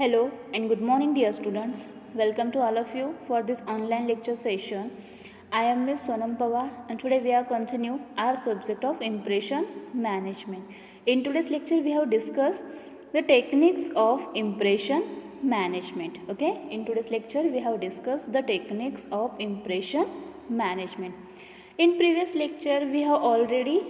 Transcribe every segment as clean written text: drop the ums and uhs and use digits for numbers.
Hello and good morning, dear students. Welcome to all of you for this online lecture session. I am Ms. Sonam Pawar and today we are continue our subject of impression management. In today's lecture we have discussed the techniques of impression management. Okay, in today's lecture we have discussed the techniques of impression management. In previous lecture we have already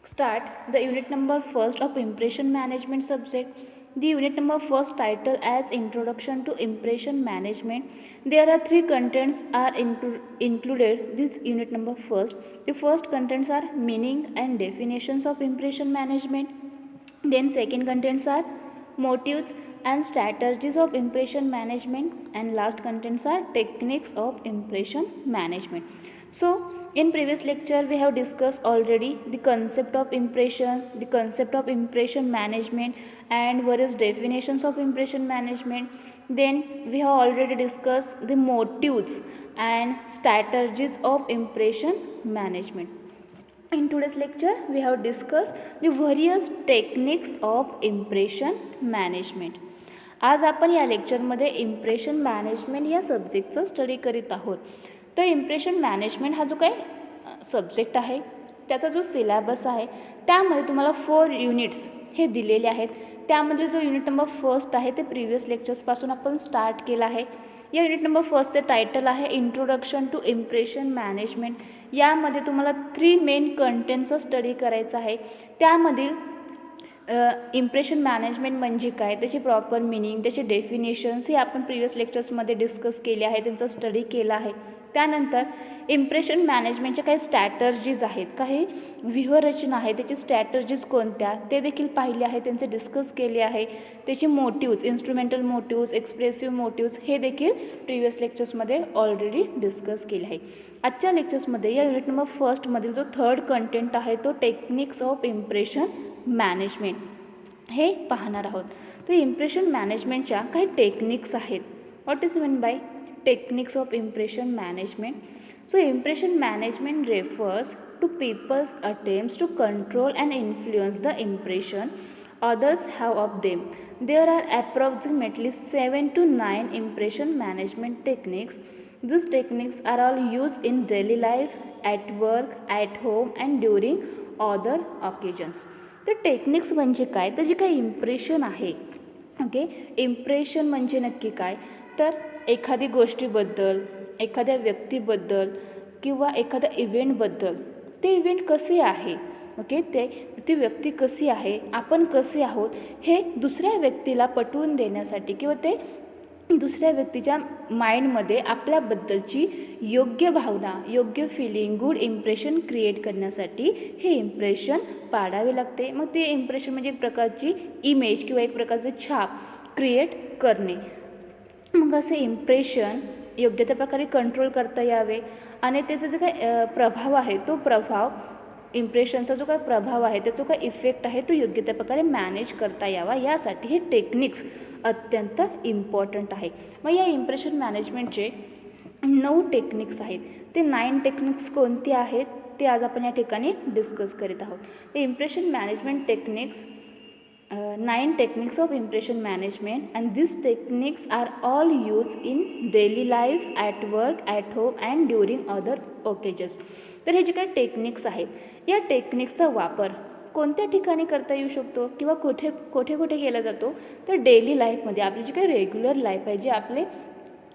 start the unit number first of impression management subject. The unit number first title as introduction to impression management. There are three contents are included this unit number first. The first contents are meaning and definitions of impression management. Then second contents are motives and strategies of impression management, and last contents are techniques of impression management. So in previous lecture we have discussed already the concept of impression management and various definitions of impression management. Then we have already discussed the motives and strategies of impression management. In today's lecture we have discussed the various techniques of impression management. आज आपण या लेक्चरमध्ये impression management या सब्जेक्टचा study करीत आहोत. तर impression management हा जो काय सब्जेक्ट आहे त्याचा जो सिलेबस आहे त्यामध्ये तुम्हाला 4 युनिट्स हे दिलेले आहेत. त्यामध्ये जो युनिट नंबर फर्स्ट आहे ते प्रिव्हियस लेक्चर्सपासून आपण स्टार्ट केला आहे. या युनिट नंबर फर्स्टचे टायटल आहे इंट्रोडक्शन टू इम्प्रेशन मॅनेजमेंट. यामध्ये तुम्हाला 3 मेन कंटेंटचा स्टडी करायचा आहे. त्यामधील इम्प्रेशन मॅनेजमेंट म्हणजे काय, त्याची प्रॉपर मिनिंग, त्याचे डेफिनेशन्स हे आपण प्रिव्हियस लेक्चर्समध्ये डिस्कस केले आहे, त्यांचा स्टडी केला आहे. त्यानंतर इम्प्रेशन मॅनेजमेंटच्या काही स्ट्रॅटर्जीज आहेत, काही व्यूहरचना आहे, त्याची स्ट्रॅटर्जीज कोणत्या ते देखील पाहिले आहे, त्यांचे डिस्कस केले आहे. त्याची मोटिव्ज, इन्स्ट्रुमेंटल मोटिव्ज, एक्सप्रेसिव्ह मोटिव्ज हे देखील प्रिव्हियस लेक्चर्समध्ये ऑलरेडी डिस्कस केले आहे. आजच्या लेक्चर्समध्ये या युनिट नंबर फर्स्टमधील जो थर्ड कंटेंट आहे तो टेक्निक्स ऑफ इम्प्रेशन मॅनेजमेंट हे पाहणार आहोत. तर इम्प्रेशन मॅनेजमेंटच्या काही टेक्निक्स आहेत. What is mean by techniques of impression management? So impression management refers to people's attempts to control and influence the impression others have of them. There are approximately 7 to 9 impression management techniques. These techniques are all used in daily life, at work, at home and during other occasions. तर techniques म्हणजे काय, तर जे काही impression आहे, okay, impression म्हणजे नक्की काय, तर एखादी गोष्टीबद्दल, एखाद्या व्यक्तीबद्दल किंवा एखाद्या इव्हेंटबद्दल, ते इव्हेंट कसे आहे, ओके, ती व्यक्ती कशी आहे, आपण कसे आहोत हे दुसऱ्या व्यक्तीला पटवून देण्यासाठी किंवा ते दुसऱ्या व्यक्तीच्या माइंडमध्ये आपल्याबद्दलची योग्य भावना, योग्य फिलिंग, गुड इम्प्रेशन क्रिएट करण्यासाठी हे इम्प्रेशन पाडावे लागते. मग ते इम्प्रेशन म्हणजे एक प्रकारची इमेज किंवा एक प्रकारचे छाप क्रिएट करणे. मग असे इम्प्रेशन योग्य त्या प्रकारे कंट्रोल करता यावे आणि त्याचा जो काय प्रभाव आहे तो प्रभाव, इम्प्रेशनचा जो काय प्रभाव आहे, त्याचा जो काय इफेक्ट आहे तो योग्य त्या प्रकारे मॅनेज करता यावा, यासाठी हे टेक्निक्स अत्यंत इम्पॉर्टंट आहे. मग या इम्प्रेशन मॅनेजमेंटचे 9 टेक्निक्स आहेत. ते 9 टेक्निक्स कोणती आहेत ते आज आपण या ठिकाणी डिस्कस करीत आहोत. ते impression management techniques 9 techniques of impression management, and these techniques are all used in daily life, at work, at home and during other occasions. तर हे जे काही टेक्निक्स आहेत या टेक्निक्सचा वापर कोणत्या ठिकाणी करता येऊ शकतो किंवा कुठे कुठे केला जातो, तर डेली लाईफमध्ये आपली जी काही रेग्युलर लाईफ आहे, जे आपले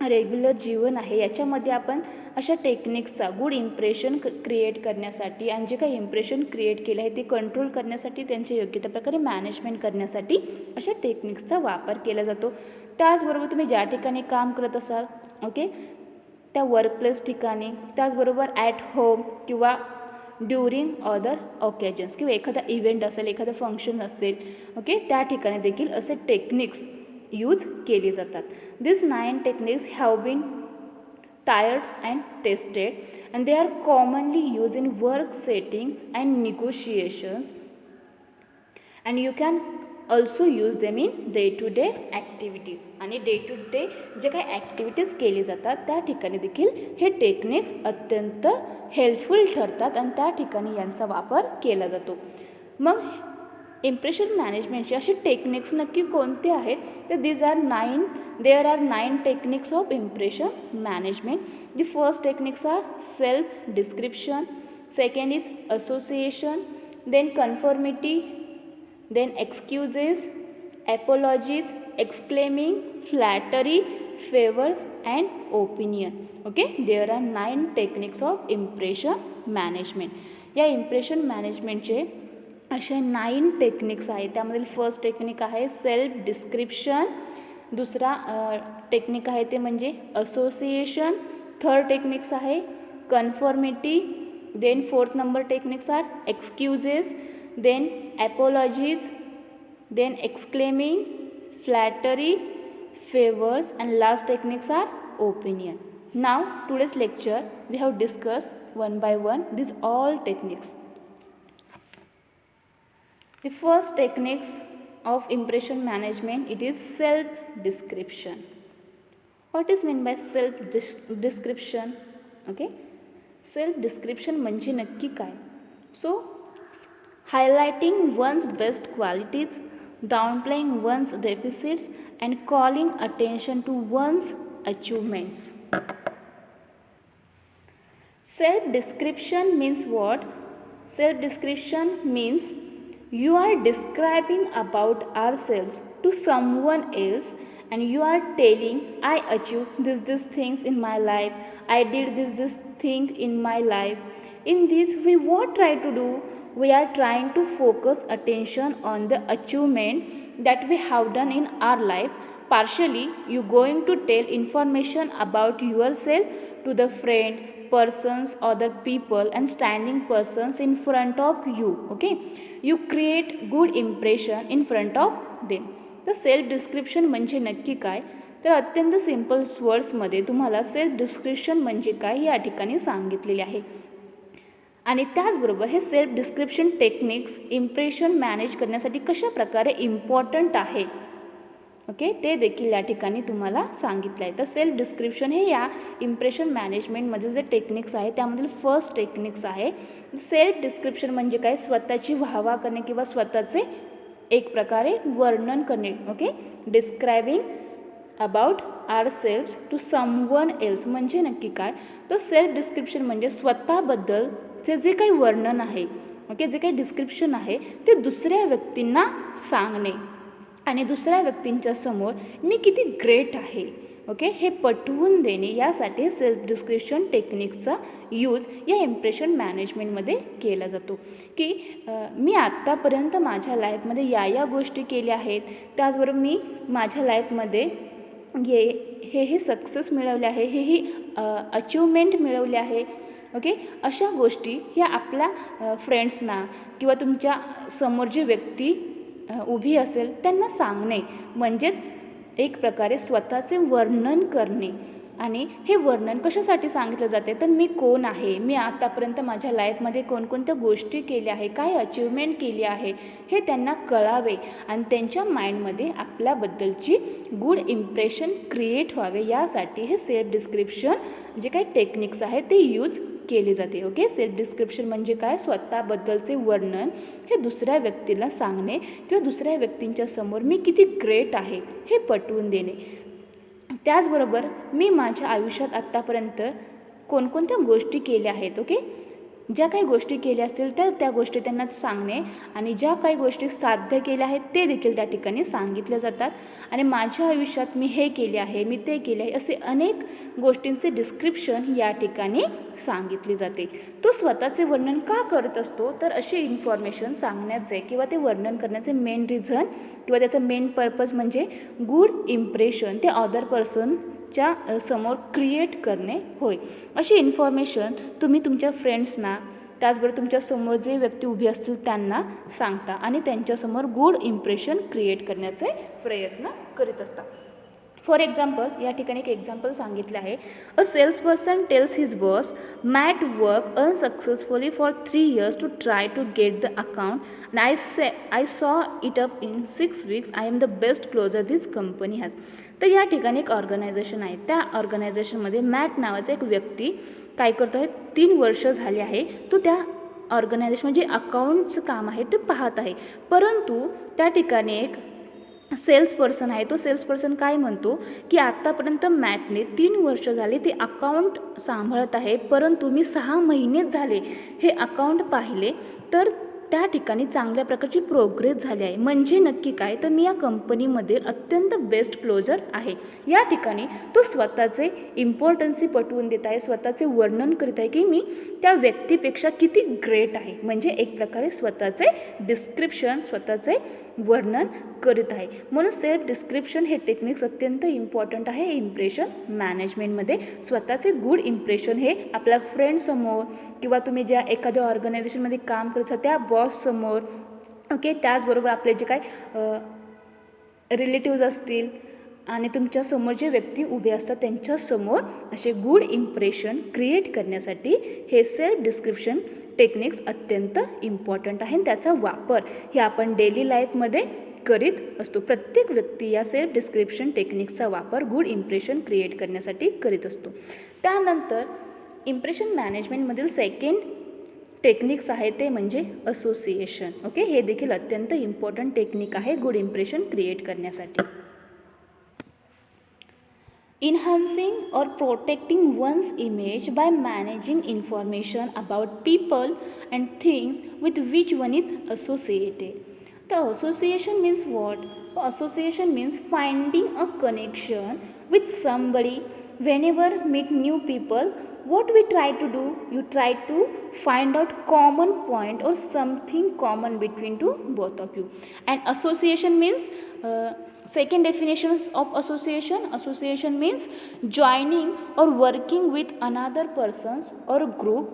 रेग्युलर जीवन आहे याच्यामध्ये आपण अशा टेक्निक्सचा गुड इम्प्रेशन क्रिएट करण्यासाठी आणि जे काही इम्प्रेशन क्रिएट केलं आहे ते कंट्रोल करण्यासाठी, त्यांचे योग्य त्या प्रकारे मॅनेजमेंट करण्यासाठी अशा टेक्निक्सचा वापर केला जातो. त्याचबरोबर तुम्ही ज्या ठिकाणी काम करत असाल, ओके, त्या वर्कप्लेस ठिकाणी, त्याचबरोबर ॲट होम किंवा ड्युरिंग अदर ऑकेजन्स किंवा एखादा इव्हेंट असेल, एखादं फंक्शन असेल, ओके, त्या ठिकाणी देखील असे टेक्निक्स यूज केली जातात. These 9 techniques have been tried and tested and they are commonly used in work settings and negotiations, and you can also use them in day to day activities. आणि day to day जे काही activities केली जातात त्या ठिकाणी देखील हे techniques अत्यंत हेल्पफुल ठरतात आणि त्या ठिकाणी यांचा वापर केला जातो. मग इम्प्रेशन मॅनेजमेंटचे असे टेक्निक्स नक्की कोणते आहेत तर there are 9 techniques of impression management. The first techniques are self description, second is association, then conformity, then excuses, apologies, exclaiming, flattery, favors and opinion. Okay, there are 9 techniques of impression management. या impression मॅनेजमेंटचे असे 9 techniques आहेत. त्यामधील first technique आहे self description, दुसरा technique आहे ते म्हणजे असोसिएशन, थर्ड टेक्निक्स आहे conformity, then fourth number techniques are excuses, then apologies, then exclaiming, flattery, favors, and last techniques are opinion. Now today's lecture we have discussed one by one these all techniques. The first techniques of impression management, it is self description. What is meant by self description? Okay, self description म्हणजे नक्की काय? So highlighting one's best qualities, downplaying one's deficits, and calling attention to one's achievements. Self-description means what? Self-description means you are describing about ourselves to someone else and you are telling, I achieved these things in my life, I did this thing in my life. In this we what try to do? We are trying to focus attention on the achievement that we have done in our life. Partially, you going to tell information about yourself to the friend, persons, other people and standing persons in front of you. Okay, you create good impression in front of them. तर self description म्हणजे नक्की काय तर अत्यंत simple वर्ड्समध्ये तुम्हाला self description म्हणजे काय या ठिकाणी सांगितलेले आहे. आणि त्याचबरोबर हे self description techniques impression manage करण्यासाठी कशा प्रकारे इम्पॉर्टंट आहे ओके ते देखील या ठिकाणी तुम्हाला सांगितलं आहे. तर सेल्फ डिस्क्रिप्शन हे या इम्प्रेशन मॅनेजमेंटमधील जे टेक्निक्स आहे त्यामधील फर्स्ट टेक्निक्स आहे. सेल्फ डिस्क्रिप्शन म्हणजे काय स्वतःची वाहवा करणे किंवा स्वतःचे एक प्रकारे वर्णन करणे. Okay, describing about our selfs to someone else म्हणजे नक्की काय तर सेल्फ डिस्क्रिप्शन म्हणजे स्वतःबद्दलचे जे काही वर्णन आहे ओके जे काही डिस्क्रिप्शन आहे ते दुसऱ्या व्यक्तींना सांगणे आणि दुसऱ्या व्यक्तींच्या समोर मी किती ग्रेट आहे ओके हे पटवून देणे यासाठी सेल्फ डिस्क्रिप्शन टेक्निकचा यूज या इम्प्रेशन मॅनेजमेंटमध्ये केला जातो. की मी आत्तापर्यंत माझ्या लाईफमध्ये या गोष्टी केल्या आहेत त्याचबरोबर मी माझ्या लाईफमध्ये हे सक्सेस मिळवले आहे हे अचिव्हमेंट मिळवले आहे ओके अशा गोष्टी ह्या आपल्या फ्रेंड्सना किंवा तुमच्या समोर जी व्यक्ती उभी असेल त्यांना सांगणे म्हणजेच एक प्रकारे स्वतःचे वर्णन करणे. आणि हे वर्णन कशासाठी सांगितलं जाते तर मी कोण आहे मी आतापर्यंत माझ्या लाईफमध्ये कोणकोणत्या गोष्टी केल्या आहे काय अचिव्हमेंट केली आहे हे त्यांना कळावे आणि त्यांच्या माइंडमध्ये आपल्याबद्दलची गुड इम्प्रेशन क्रिएट व्हावे यासाठी हे सेल्फ डिस्क्रिप्शन जे काही टेक्निक्स आहे ते यूज केले जाते. ओके, सेल्फ डिस्क्रिप्शन म्हणजे काय स्वतःबद्दलचे वर्णन हे दुसऱ्या व्यक्तीला सांगणे किंवा दुसऱ्या व्यक्तींच्या समोर मी किती ग्रेट आहे हे पटवून देणे. त्याचबरोबर मी माझ्या आयुष्यात आत्तापर्यंत कोणकोणत्या गोष्टी केल्या आहेत ओके ज्या काही गोष्टी केल्या असतील तर त्या गोष्टी त्यांना सांगणे आणि ज्या काही गोष्टी साध्य केल्या आहेत ते देखील त्या ठिकाणी सांगितल्या जातात. आणि माझ्या आयुष्यात मी हे केले आहे मी ते केले आहे असे अनेक गोष्टींचे डिस्क्रिप्शन या ठिकाणी सांगितले जाते. तो स्वतःचे वर्णन का करत असतो तर असे इन्फॉर्मेशन सांगण्याचे किंवा ते वर्णन करण्याचे मेन रिझन किंवा त्याचं मेन पर्पज म्हणजे गुड इम्प्रेशन ते अदर पर्सनच्या समोर क्रिएट करणे होय. अशी इन्फॉर्मेशन तुम्ही तुमच्या फ्रेंड्सना त्याचबरोबर तुमच्यासमोर जे व्यक्ती उभी असतील त्यांना सांगता आणि त्यांच्यासमोर गुड इम्प्रेशन क्रिएट करण्याचे प्रयत्न करीत असता. फॉर एक्झाम्पल या ठिकाणी एक एक्झाम्पल सांगितलं आहे. A sales person tells his boss Matt work unsuccessfully for 3 years to try to get the account and I saw it up in 6 weeks. I am the best closer this company has. तर या ठिकाणी एक organisation आहे त्या ऑर्गनायझेशनमध्ये mat नावाचा एक व्यक्ती काय करतो आहे 3 वर्ष झाले आहे तो त्या ऑर्गनायझेशन म्हणजे अकाउंटचं काम आहे ते पाहत आहे, परंतु त्या ठिकाणी एक सेल्स पर्सन आहे. तो सेल्स पर्सन काय म्हणतो की आत्तापर्यंत मॅटने 3 वर्ष झाले ते अकाउंट सांभाळत आहे, परंतु मी 6 महिनेच झाले हे अकाउंट पाहिले तर त्या ठिकाणी चांगल्या प्रकारची प्रोग्रेस झाली आहे. म्हणजे नक्की काय, तर मी या कंपनीमध्ये अत्यंत बेस्ट क्लोजर आहे. या ठिकाणी तो स्वतःचे इम्पॉर्टन्सी पटवून देत आहे, स्वतःचे वर्णन करीत आहे की मी त्या व्यक्तीपेक्षा किती ग्रेट आहे. म्हणजे एक प्रकारे स्वतःचे डिस्क्रिप्शन, स्वतःचे वर्णन करीत आहे. म्हणून सेल्फ डिस्क्रिप्शन हे टेक्निक्स अत्यंत इम्पॉर्टंट आहे इम्प्रेशन मॅनेजमेंटमध्ये. स्वतःचे गुड इम्प्रेशन हे आपल्या फ्रेंडसमोर किंवा तुम्ही ज्या एखाद्या ऑर्गनायझेशनमध्ये काम करत आहात त्या बॉससमोर, ओके, त्याचबरोबर आपले जे काय रिलेटिव्ज असतील आणि तुमच्यासमोर जे व्यक्ती उभे असतात त्यांच्यासमोर असे गुड इम्प्रेशन क्रिएट करण्यासाठी हे सेल्फ डिस्क्रिप्शन टेक्निक्स अत्यंत इम्पॉर्टंट आहे. त्याचा वापर हे आपण डेली लाईफमध्ये करीत असतो. प्रत्येक व्यक्ती या सेल्फ डिस्क्रिप्शन टेक्निक्सचा वापर गुड इम्प्रेशन क्रिएट करण्यासाठी करीत असतो. त्यानंतर इम्प्रेशन मॅनेजमेंटमधील सेकंड टेक्निक्स आहे ते म्हणजे असोसिएशन. ओके, हे देखील अत्यंत इम्पॉर्टंट टेक्निक आहे गुड इम्प्रेशन क्रिएट करण्यासाठी. Enhancing or protecting one's image by managing information about people and things with which one is associated. The association means what? Association means finding a connection with somebody. Whenever meet new people, what we try to do? You try to find out common point or something common between to both of you. And association means second definition of association means joining or working with another persons or group.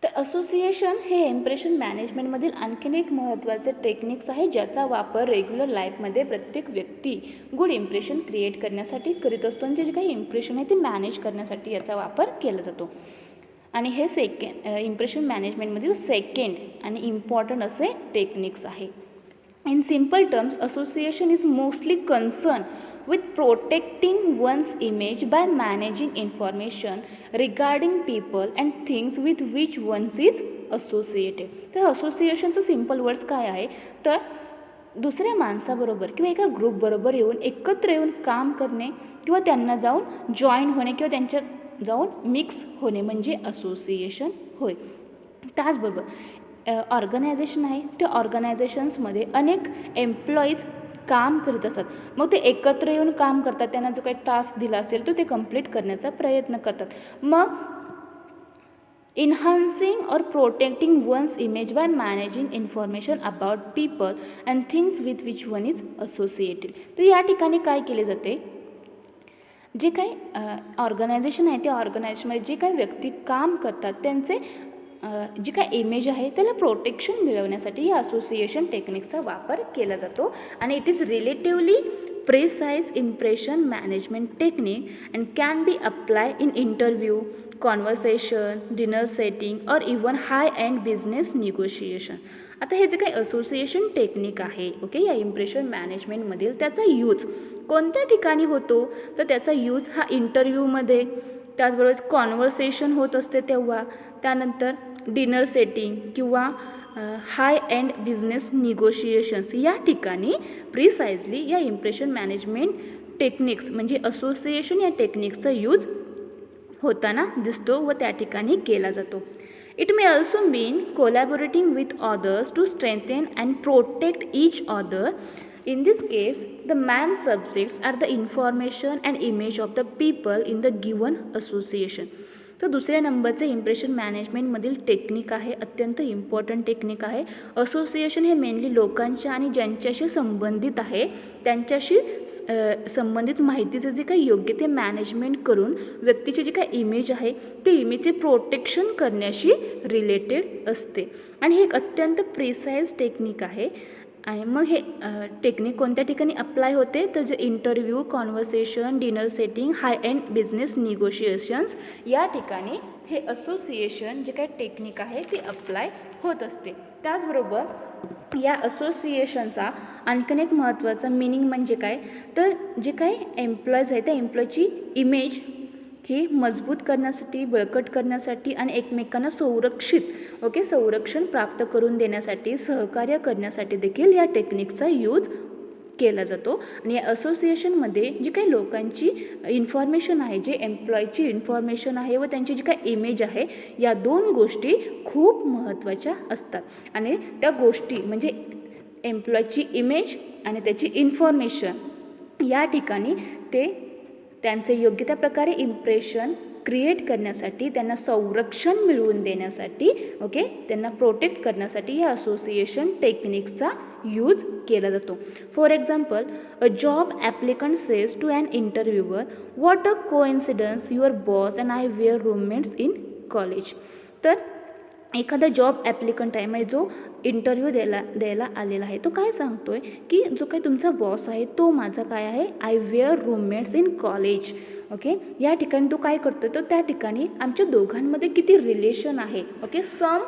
तर association हे impression मॅनेजमेंटमधील आणखीन एक महत्त्वाचे techniques आहे ज्याचा वापर regular लाईफमध्ये प्रत्येक व्यक्ती गुड इम्प्रेशन क्रिएट करण्यासाठी करीत असतो आणि जे काही इम्प्रेशन आहे ते मॅनेज करण्यासाठी याचा वापर केला जातो. आणि हे इम्प्रेशन मॅनेजमेंटमधील सेकंड आणि इम्पॉर्टंट असे टेक्निक्स आहे. In simple terms, association is mostly concerned with protecting one's image by managing information regarding people and things with which one is associated. तर असोसिएशनचं सिम्पल वर्ड्स काय आहे, तर दुसऱ्या माणसाबरोबर किंवा एका ग्रुपबरोबर येऊन एकत्र येऊन काम करणे किंवा त्यांना जाऊन जॉईन होणे किंवा त्यांच्यात जाऊन मिक्स होणे म्हणजे असोसिएशन होय. त्याचबरोबर ऑर्गनायझेशन आहे त्या ऑर्गनायझेशन्समध्ये अनेक एम्प्लॉईज काम करत असतात. मग ते एकत्र येऊन काम करतात, त्यांना जो काही टास्क दिला असेल तो ते कंप्लीट करण्याचा प्रयत्न करतात. मग enhancing or protecting one's image by managing information about people and things with which one is associated. तर या ठिकाणी काय केले जाते, जे काही ऑर्गनायझेशन आहे त्या ऑर्गनायझेशनमध्ये जे काही व्यक्ती काम करतात त्यांचे जी काय इमेज आहे त्याला प्रोटेक्शन मिळवण्यासाठी या असोसिएशन टेक्निकचा वापर केला जातो. आणि it is relatively precise impression management technique and can be apply in interview, conversation, dinner setting और even high and business negotiation. आता हे जे काही असोसिएशन टेक्निक आहे, ओके, या इम्प्रेशन मॅनेजमेंटमधील त्याचा यूज कोणत्या ठिकाणी होतो, तर त्याचा यूज हा इंटरव्ह्यूमध्ये, त्याचबरोबर कॉन्व्हर्सेशन होत असते तेव्हा, त्यानंतर डिनर सेटिंग किंवा हाय अँड बिझनेस निगोशिएशन्स या ठिकाणी प्रिसाइजली या इम्प्रेशन मॅनेजमेंट टेक्निक्स म्हणजे असोसिएशन या टेक्निक्सचा यूज होताना दिसतो व त्या ठिकाणी केला जातो. It may also mean collaborating with others to strengthen and protect each other. In this case, the main subjects are the information and image of the people in the given association. तर दुसऱ्या नंबरचे impression मॅनेजमेंटमधील technique आहे, अत्यंत important technique आहे. Association हे mainly लोकांच्या आणि ज्यांच्याशी संबंधित आहे त्यांच्याशी संबंधित माहितीचे जे काही योग्य ते मॅनेजमेंट करून व्यक्तीची जी काही इमेज आहे ते इमेजचे प्रोटेक्शन करण्याशी रिलेटेड असते. आणि हे एक अत्यंत प्रिसाइज टेक्निक आहे. आणि मग हे टेक्निक कोणत्या ठिकाणी अप्लाय होते, तर जे interview, conversation, dinner setting, high and business negotiations या ठिकाणी हे असोसिएशन जे काही टेक्निक आहे ते अप्लाय होत असते. त्याचबरोबर या असोसिएशनचा आणखीन एक महत्त्वाचा मिनिंग म्हणजे काय, तर जे काही एम्प्लॉईज आहे त्या एम्प्लॉईची इमेज हे मजबूत करण्यासाठी, बळकट करण्यासाठी आणि एकमेकांना संरक्षण प्राप्त करून देण्यासाठी, सहकार्य करण्यासाठी देखील या टेक्निकचा यूज केला जातो. आणि या असोसिएशनमध्ये जी काही लोकांची इन्फॉर्मेशन आहे, जे एम्प्लॉयची इन्फॉर्मेशन आहे व त्यांची जी काही इमेज आहे, या दोन गोष्टी खूप महत्त्वाच्या असतात. आणि त्या गोष्टी म्हणजे एम्प्लॉयची इमेज आणि त्याची इन्फॉर्मेशन या ठिकाणी ते त्यांचे योग्य त्या प्रकारे इम्प्रेशन क्रिएट करण्यासाठी, त्यांना संरक्षण मिळवून देण्यासाठी, त्यांना प्रोटेक्ट करण्यासाठी या असोसिएशन टेक्निक्सचा यूज केला जातो. For example, a job applicant says to an interviewer, what a coincidence, your boss and I were roommates in college. तर एखादा जॉब ॲप्लिकंट आहे, म्हणजे जो इंटरव्ह्यू द्यायला आलेला आहे, तो काय सांगतो आहे की जो काही तुमचा बॉस आहे तो माझा काय आहे, I were roommates in college. या ठिकाणी तो काय करतो, तो त्या ठिकाणी आमच्या दोघांमध्ये किती रिलेशन आहे, सम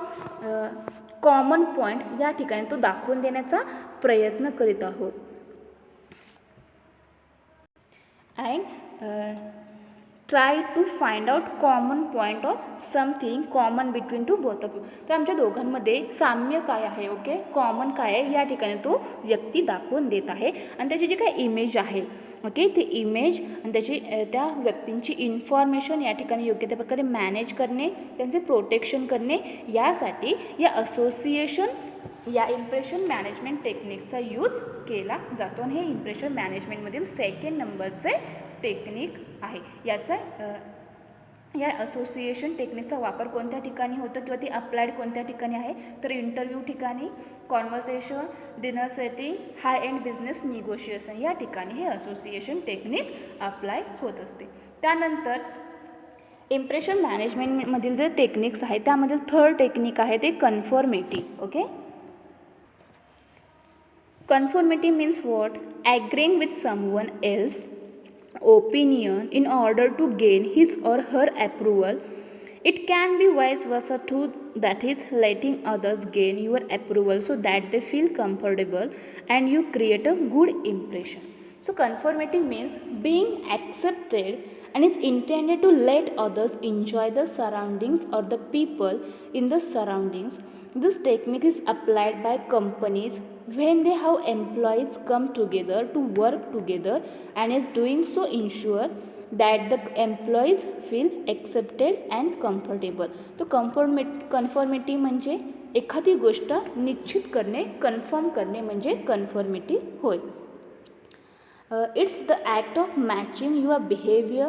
कॉमन पॉईंट या ठिकाणी तो दाखवून देण्याचा प्रयत्न करीत आहोत. And try to find out common point of something common between to both of you. तर आमच्या दोघांमध्ये साम्य काय आहे, कॉमन काय आहे, या ठिकाणी तो व्यक्ती दाखवून देत आहे. आणि त्याची जी काही इमेज आहे, ते इमेज आणि त्याची त्या व्यक्तींची इन्फॉर्मेशन या ठिकाणी योग्य त्या प्रकारे मॅनेज करणे, त्यांचे प्रोटेक्शन करणे, यासाठी या असोसिएशन या इम्प्रेशन मॅनेजमेंट टेक्निकचा यूज केला जातो. आणि हे इम्प्रेशन मॅनेजमेंटमधील सेकंड नंबरचे टेक्निक आहे. याचा या असोसिएशन टेक्निकचा वापर कोणत्या ठिकाणी होतो किंवा ती अप्लाइड कोणत्या ठिकाणी आहे, तर इंटरव्ह्यू ठिकाणी, कॉन्व्हर्सेशन, डिनर सेटिंग, हाय एंड बिझनेस निगोशिएशन या ठिकाणी हे असोसिएशन टेक्निक अप्लाय होत असते. त्यानंतर इम्प्रेशन मॅनेजमेंटमधील जे टेक्निक्स आहेत त्यामधील थर्ड टेक्निक आहे ते conformity. Conformity means what, agreeing with someone else opinion in order to gain his or her approval. It can be vice versa too, that is letting others gain your approval so that they feel comfortable and you create a good impression. So conformity means being accepted and is intended to let others enjoy the surroundings or the people in the surroundings. This technique is applied by companies when they have employees come together to work together and is doing so ensure that the employees feel accepted and comfortable. तो conformity म्हणजे एखादी गोष्ट निश्चित करणे, confirm करणे म्हणजे conformity होय. It's the act of matching your behavior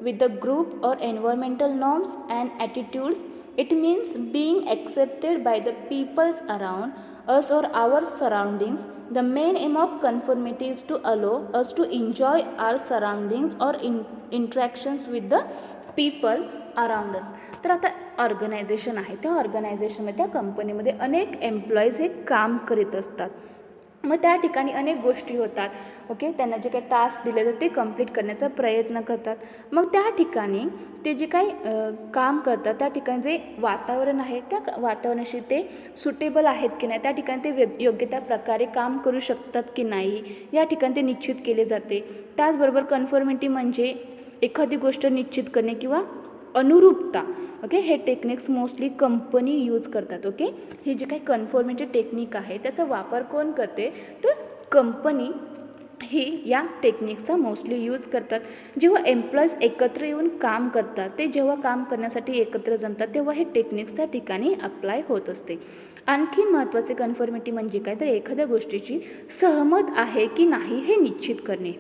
with the group or environmental norms and attitudes. It means being accepted by the peoples around us or our surroundings. The main aim of conformity is to allow us to enjoy our surroundings or interactions with the people around us. तर आता organisation आहे, त्या ऑर्गनायझेशनमध्ये, त्या कंपनीमध्ये अनेक employees हे काम करीत असतात. मग त्या ठिकाणी अनेक गोष्टी होतात. त्यांना जे काही टास्क दिले जातात ते कंप्लीट करण्याचा प्रयत्न करतात. मग त्या ठिकाणी ते जे काही काम करतात त्या ठिकाणी जे वातावरण आहे त्या वातावरणाशी ते सुटेबल आहेत की नाही, त्या ठिकाणी ते योग्य त्या प्रकारे काम करू शकतात की नाही, या ठिकाणी ते निश्चित केले जाते. त्याचबरोबर कन्फॉर्मिटी म्हणजे एखादी गोष्ट निश्चित करणे किंवा अनुरूपता. हे टेक्निक्स मोस्टली कंपनी यूज करतात. हे जे काही कन्फॉर्मिटी टेक्निक आहे त्याचा वापर कोण करते, तर कंपनी ही या टेक्निकचा मोस्टली यूज करतात. जेव्हा एम्प्लॉईज एकत्र येऊन काम करतात, ते जेव्हा काम करण्यासाठी एकत्र जमतात तेव्हा हे टेक्निक्स त्या ठिकाणी अप्लाय होत असते. आणखी महत्त्वाचे कन्फॉर्मिटी म्हणजे काय, तर एखाद्या गोष्टीची सहमत आहे की नाही हे निश्चित करणे.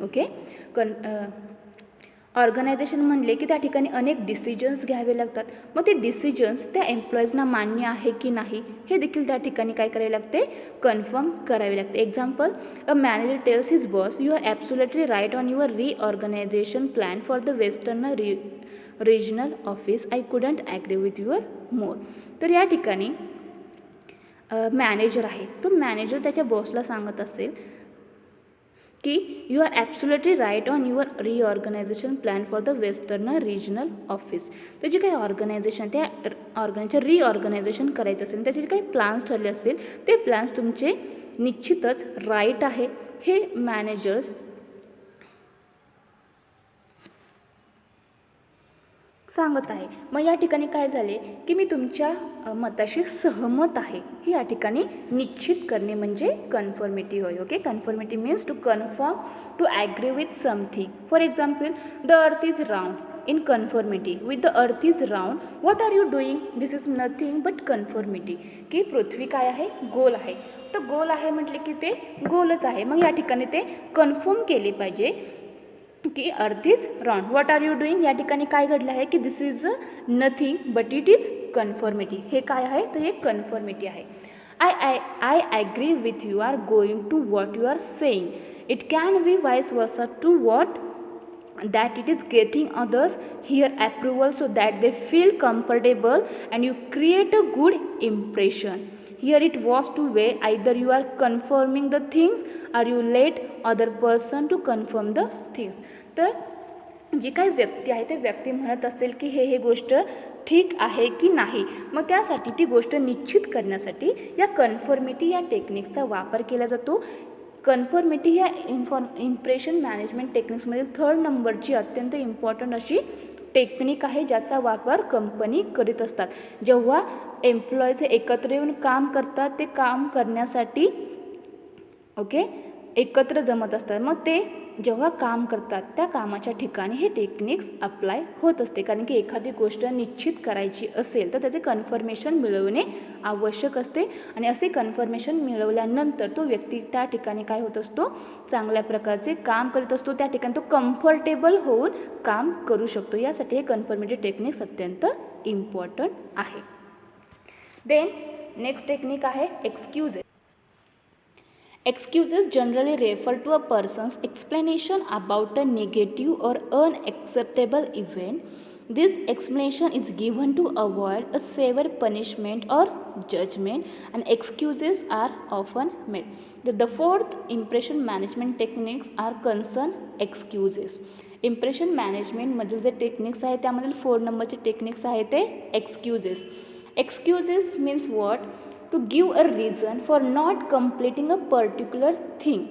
ऑर्गनायझेशन म्हणले की त्या ठिकाणी अनेक डिसिजन्स घ्यावे लागतात. मग ते डिसिजन्स त्या एम्प्लॉईजना मान्य आहे की नाही हे देखील त्या ठिकाणी काय करावे लागते, कन्फर्म करावे लागते. Example, a manager tells his boss, you are absolutely right on your reorganization plan for the western regional office, I couldn't agree with your more. तर या ठिकाणी मॅनेजर आहे, तो मॅनेजर त्याच्या बॉसला सांगत असेल की you are absolutely right on your reorganization plan for the western regional office. तर जे काही ऑर्गनायझेशन त्या ऑर्गनायझेशन रिऑर्गनायझेशन करायचं असेल, त्याचे जे काही प्लॅन्स ठरले असेल ते प्लॅन्स तुमचे निश्चितच राईट आहे हे मॅनेजर्स सांगत आहे. मग या ठिकाणी काय झाले की मी तुमच्या मताशी सहमत आहे, ही या ठिकाणी निश्चित करणे म्हणजे कन्फर्मिटी होय. Okay, conformity means to confirm, to agree with something. For example, the earth is round. In conformity with the earth is round, what are you doing? This is nothing but conformity. की पृथ्वी काय आहे? गोल आहे. तर गोल आहे म्हटले की ते गोलच आहे. मग या ठिकाणी ते कन्फर्म केले पाहिजे की earth is round. What are you doing? या ठिकाणी काय घडलं आहे की this is nothing but it is conformity. हे काय आहे? तर हे कन्फर्मिटी आहे. I agree with you are going to what you are saying. It can be vice versa to what that it is getting others here approval so that they feel comfortable and you create a good impression. Here it was two way, either you are confirming the things or you let other person to confirm the things. तर जी काही व्यक्ती आहे ते व्यक्ती म्हणत असेल की हे गोष्ट ठीक आहे की नाही, मग त्यासाठी ती गोष्ट निश्चित करण्यासाठी या कन्फर्मिटी या टेक्निक्सचा वापर केला जातो. कन्फर्मिटी ह्या इम्प्रेशन मॅनेजमेंट टेक्निक्समधील 3rd नंबरची अत्यंत इम्पॉर्टंट अशी टेक्निक आहे, ज्याचा वापर कंपनी करीत असतात. जेव्हा एम्प्लॉईचे एकत्र येऊन काम करतात, ते काम करण्यासाठी एकत्र जमत असतात. मग ते जेव्हा काम करतात त्या कामाच्या ठिकाणी हे टेक्निक्स अप्लाय होत असते. कारण की एखादी गोष्ट निश्चित करायची असेल तर त्याचे कन्फर्मेशन मिळवणे आवश्यक असते आणि असे कन्फर्मेशन मिळवल्यानंतर तो व्यक्ती त्या ठिकाणी काय होत असतो? चांगल्या प्रकारचे काम करीत असतो. त्या ठिकाणी तो कम्फर्टेबल होऊन काम करू शकतो. यासाठी हे कन्फर्मेटिव्ह टेक्निक्स अत्यंत इम्पॉर्टंट आहे. देन नेक्स्ट टेक्निक आहे excuses. Excuses generally refer to a person's explanation about a negative or unacceptable event. This explanation is given to avoid a severe punishment or judgment, and excuses are often made. The 4th impression management techniques are concern excuses. Impression मॅनेजमेंटमधील जे techniques आहे त्यामधील 4 नंबरचे techniques आहे ते excuses. Excuses means what? To give a reason for not completing a particular thing.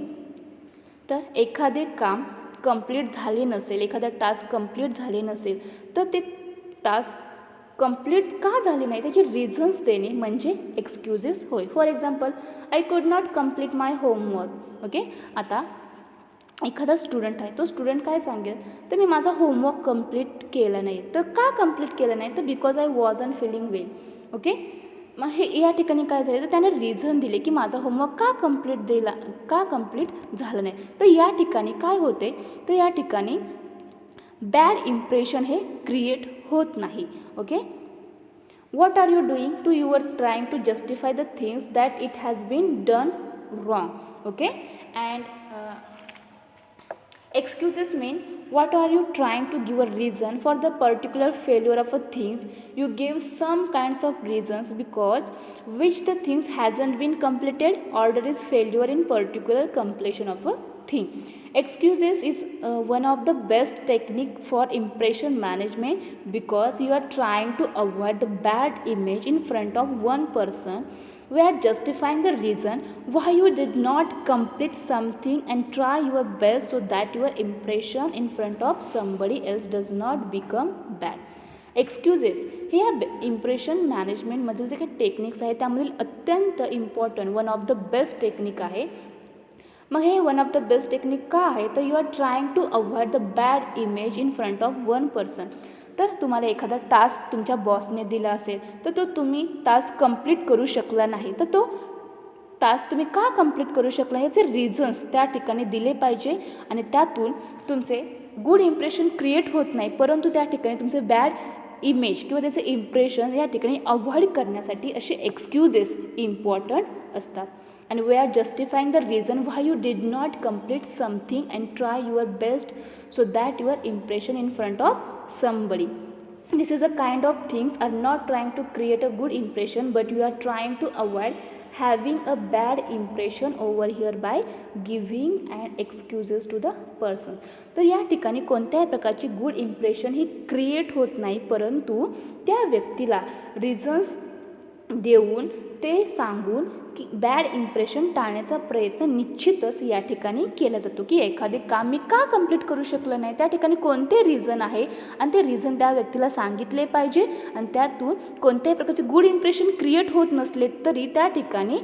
तर एखादे काम कंप्लीट झाले नसेल, एखादा टास्क कंप्लीट झाले नसेल तर ते टास्क कंप्लीट का झाले नाही त्याचे रिझन्स देणे म्हणजे एक्सक्यूजेस होय. For example, I could not complete my homework. Okay, आता एखादा स्टुडंट आहे, तो स्टुडंट काय सांगेल तर मी माझा होमवर्क कंप्लीट केला नाही. तर का कंप्लीट केलं नाही? तर because I wasn't feeling well. Okay, मग हे या ठिकाणी काय झालं तर त्याने रिझन दिले की माझा होमवर्क का कंप्लीट झालं नाही. तर या ठिकाणी काय होते तर या ठिकाणी बॅड इम्प्रेशन हे क्रिएट होत नाही. Okay, what are you doing? To you are trying to justify the things that it has been done wrong. Okay, and excuses mean what are you trying to give a reason for the particular failure of a things. You give some kinds of reasons because which the things hasn't been completed or there is failure in particular completion of a thing. Excuses is one of the best technique for impression management because you are trying to avoid the bad image in front of one person. We are justifying the reason why you did not complete something and try your best so that your impression in front of somebody else does not become bad. Excuses हे या impression मॅनेजमेंटमधील जे काही techniques आहेत त्यामधील अत्यंत important one of the best technique आहे. मग हे one of the best technique का आहे तर you are trying to avoid the bad image in front of one person. तर तुम्हाला एखादा टास्क तुमच्या बॉसने दिला असेल तर तो तुम्ही टास्क कंप्लीट करू शकला नाही, तर तो टास्क तुम्ही का कंप्लीट करू शकला याचे रिझन्स त्या ठिकाणी दिले पाहिजे आणि त्यातून तुमचे गुड इम्प्रेशन क्रिएट होत नाही, परंतु त्या ठिकाणी तुमचे बॅड इमेज किंवा त्याचे इम्प्रेशन या ठिकाणी अवॉइड करण्यासाठी असे एक्सक्यूजेस इम्पॉर्टंट असतात. And we are justifying the reason why you did not complete something and try your best so that your impression in front of somebody. This is a kind of things are not trying to create a good impression but you are trying to avoid having a bad impression over here by giving and excuses to the person. तर या ठिकाणी कोणत्याही प्रकारची good impression ही create होत नाही, परंतु त्या व्यक्तीला रिझन्स देऊन ते सांगून की बॅड इम्प्रेशन टाळण्याचा प्रयत्न निश्चितच या ठिकाणी केला जातो, की एखादे काम मी का कंप्लीट करू शकलं नाही, त्या ठिकाणी कोणते रिझन आहे आणि ते रिझन त्या व्यक्तीला सांगितले पाहिजे आणि त्यातून कोणत्याही प्रकारचे गुड इम्प्रेशन क्रिएट होत नसले तरी त्या ठिकाणी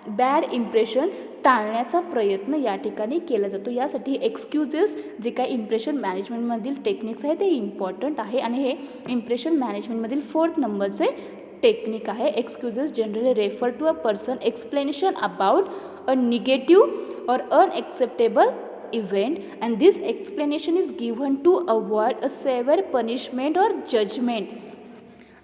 बॅड इम्प्रेशन टाळण्याचा प्रयत्न या ठिकाणी केला जातो. यासाठी एक्सक्यूजेस जे काही इम्प्रेशन मॅनेजमेंटमधील टेक्निक्स आहे ते इम्पॉर्टंट आहे आणि हे इम्प्रेशन मॅनेजमेंटमधील 4th नंबरचे टेक्निक आहे. Excuses generally refer to a person explanation about a negative or unacceptable event and this explanation is given to avoid a severe punishment or judgment.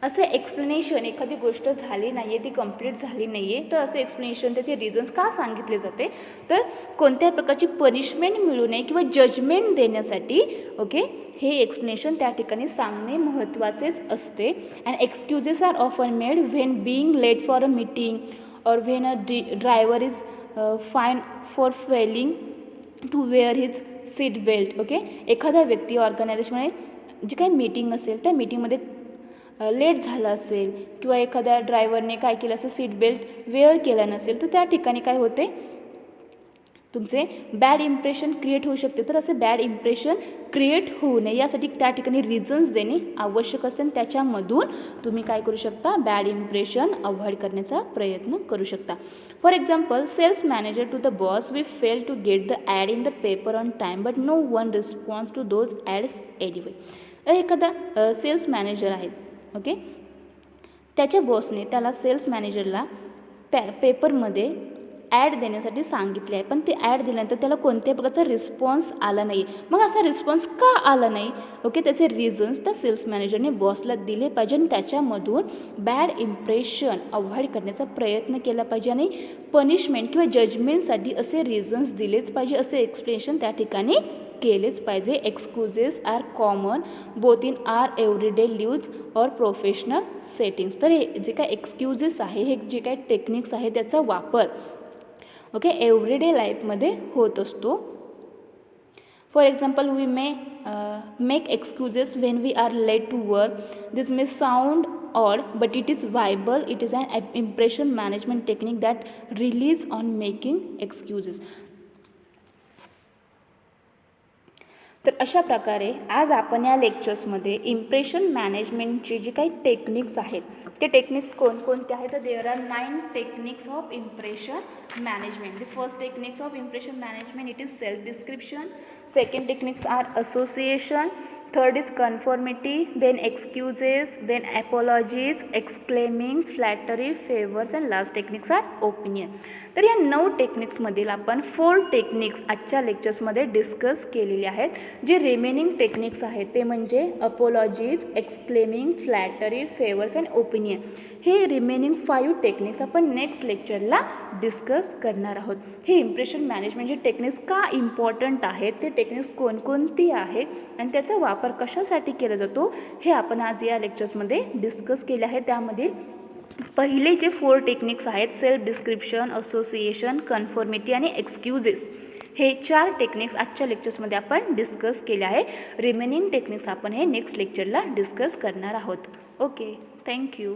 असे explanation एखादी गोष्ट झाली नाही आहे, ती कंप्लीट झाली नाही आहे, तर असे एक्सप्लेनेशन त्याचे रिझन्स का सांगितले जाते, तर कोणत्याही प्रकारची पनिशमेंट मिळू नये किंवा जजमेंट देण्यासाठी. ओके, हे एक्सप्लेनेशन त्या ठिकाणी सांगणे महत्त्वाचेच असते. And excuses are often made when being late for a meeting और when a driver is fine for failing to wear his seat belt. Okay, एखादा व्यक्ती ऑर्गनायझेशनमध्ये जी काही मीटिंग असेल त्या मीटिंगमध्ये लेट झाला असेल किंवा एखाद्या ड्रायव्हरने काय केलं असेल, सीट बेल्ट वेअर केला नसेल, तर त्या ठिकाणी काय होते, तुमचे बॅड इम्प्रेशन क्रिएट होऊ शकते. तर असे बॅड इम्प्रेशन क्रिएट होऊ नये यासाठी त्या ठिकाणी रिझन्स देणे आवश्यक असते आणि त्याच्यामधून तुम्ही काय करू शकता, बॅड इम्प्रेशन अवॉइड करण्याचा प्रयत्न करू शकता. For example, sales manager to the boss, we fail to get the ad in the paper on time but no one response to those ads anyway. एखादा सेल्स मॅनेजर आहे, okay, त्याच्या बॉसने त्याला cells मॅनेजरला पेपरमध्ये ॲड देण्यासाठी सांगितले आहे, पण ते ॲड दिल्यानंतर त्याला कोणत्याही प्रकारचा रिस्पॉन्स आला नाही. मग असा रिस्पॉन्स का आला नाही, ओके, त्याचे रिझन्स त्या सेल्स मॅनेजरने बॉसला दिले पाहिजे आणि त्याच्यामधून बॅड इम्प्रेशन अवॉइड करण्याचा प्रयत्न केला पाहिजे आणि पनिशमेंट किंवा जजमेंटसाठी असे रिझन्स दिलेच पाहिजे, असे एक्सप्लेनेशन त्या ठिकाणी केलेच पाहिजे. Excuses are common both in our everyday lives or professional settings. तर हे जे काय एक्सक्यूजेस आहे, हे जे काय टेक्निक्स आहे त्याचा वापर ओके एव्हरीडे लाईफमध्ये होत असतो. For example, we may make excuses when we are late to work. This may sound odd but it is viable. It is an impression management technique that relies on making excuses. तर अशा प्रकारे आज आपण या लेक्चर्समध्ये impression मॅनेजमेंटचे जे काही techniques आहेत ते टेक्निक्स कोणकोणते आहेत, तर there are 9 techniques of impression management. The first techniques of impression management it is self description. Second techniques are association. Third is conformity, then excuses, then apologies, exclaiming, flattery, favours and last techniques are opinion. तर या 9 टेक्निक्समधील आपण 4 techniques आजच्या लेक्चर्समध्ये discuss केलेले आहेत. जे remaining techniques आहेत ते म्हणजे apologies, एक्सक्लेमिंग, flattery, favours and opinion. हे रिमेनिंग 5 टेक्निक्स आपण नेक्स्ट लेक्चरला डिस्कस करणार आहोत. हे इम्प्रेशन मॅनेजमेंटचे टेक्निक्स का इम्पॉर्टंट आहेत, ते टेक्निक्स कोणकोणती आहेत आणि त्याचा वापर कशासाठी केला जातो हे आपण आज या लेक्चर्समध्ये डिस्कस केले आहे. त्यामधील पहिले जे 4 टेक्निक्स आहेत, सेल्फ डिस्क्रिप्शन, असोसिएशन, कन्फॉर्मिटी आणि एक्सक्यूजेस, हे 4 टेक्निक्स आजच्या लेक्चर्समध्ये आपण डिस्कस केले आहे. रिमेनिंग टेक्निक्स आपण हे नेक्स्ट लेक्चरला डिस्कस करणार आहोत. Okay, thank you.